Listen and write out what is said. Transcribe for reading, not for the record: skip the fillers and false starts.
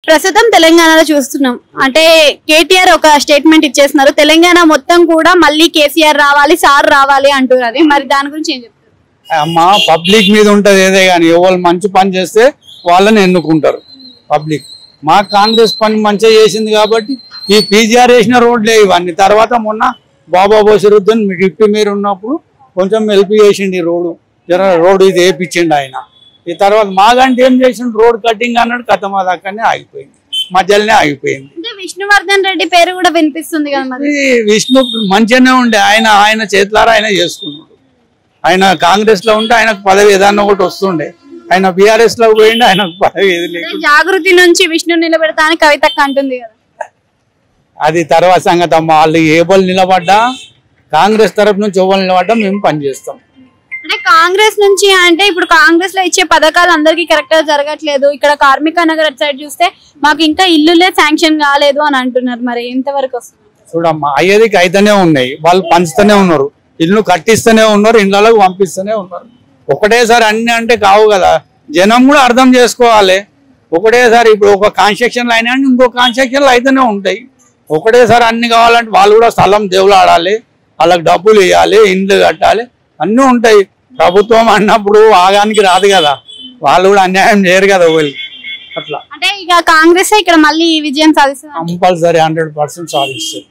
ప్రస్తుతం తెలంగాణలో చూస్తున్నాం అంటే కేటీఆర్ ఒక స్టేట్మెంట్ ఇచ్చేస్తున్నారు తెలంగాణ మొత్తం కూడా మళ్ళీ కేసీఆర్ రావాలి సార్ రావాలి అంటున్నారు మరి దాని గురించి ఏం చెప్తారు అమ్మా పబ్లిక్ మీద ఉంటది ఏదే గాని ఎవరు మంచి పని చేస్తే వాళ్ళని ఎన్నుకుంటారు పబ్లిక్ మా కాంగ్రెస్ పని మంచిగా చేసింది కాబట్టి ఈ పీజీఆర్ వేసిన రోడ్లే ఇవన్నీ తర్వాత మొన్న బాబా బషీరుద్దీన్ డిప్యూటీ మేయర్ ఉన్నప్పుడు కొంచెం హెల్ప్ చేసిండు రోడ్డు ఇది వేయించిండు ఆయన ఈ తర్వాత మాగంటే ఏం చేసిండు రోడ్ కటింగ్ అన్నాడు కథ మా దాకానే ఆగిపోయింది మధ్యలోనే ఆగిపోయింది విష్ణువర్ధన్ రెడ్డి పేరు కూడా వినిపిస్తుంది కదా మరి విష్ణు మంచిగానే ఉండే ఆయన చేతులారా ఆయన చేసుకున్నాడు ఆయన కాంగ్రెస్ లో ఉంటే ఆయనకు పదవి ఏదన్నా ఒకటి వస్తుండే ఆయన బీఆర్ఎస్ లో పోయిండు ఆయనకు పదవి ఏది లేదు జాగృతి నుంచి విష్ణు నిలబెడతా అని కవితక్క అంటుంది కదా అది తర్వాత సంగతి అమ్మ వాళ్ళు ఏ బోల్ నిలబడ్డా కాంగ్రెస్ తరఫు నుంచి ఎవరు నిలబడ్డా మేము పనిచేస్తాం అంటే కాంగ్రెస్ నుంచి అంటే ఇప్పుడు కాంగ్రెస్ లో ఇచ్చే పథకాలు అందరికి కరెక్ట్ గా జరగట్లేదు ఇక్కడ కార్మిక నగర్ సైడ్ చూస్తే మాకు ఇంకా ఇల్లులే శాంక్షన్ కాలేదు అని అంటున్నారు మరి ఎంతవరకు వస్తుంది చూడమ్మా అయ్యేదికి అయితేనే ఉన్నాయి వాళ్ళు పంచుతూనే ఉన్నారు ఇల్లు కట్టిస్తూనే ఉన్నారు ఇళ్ళకు పంపిస్తూనే ఉన్నారు ఒకటేసారి అన్ని అంటే కావు కదా జనం కూడా అర్థం చేసుకోవాలి ఒకటేసారి ఇప్పుడు ఒక కాన్స్ట్రక్షన్లు అయినా ఇంకో కాన్స్ట్రక్షన్లు అయితేనే ఉంటాయి ఒకటేసారి అన్ని కావాలంటే వాళ్ళు కూడా స్థలం దేవులు ఆడాలి వాళ్ళకి డబ్బులు ఇవ్వాలి ఇండ్లు కట్టాలి అన్నీ ఉంటాయి ప్రభుత్వం అన్నప్పుడు ఆగానికి రాదు కదా వాళ్ళు కూడా అన్యాయం చేయరు కదా వాళ్ళు అట్లా అంటే ఇక కాంగ్రెస్ ఇక్కడ మళ్ళీ విజయం సాధిస్తుంది కంపల్సరీ 100% సాధిస్తుంది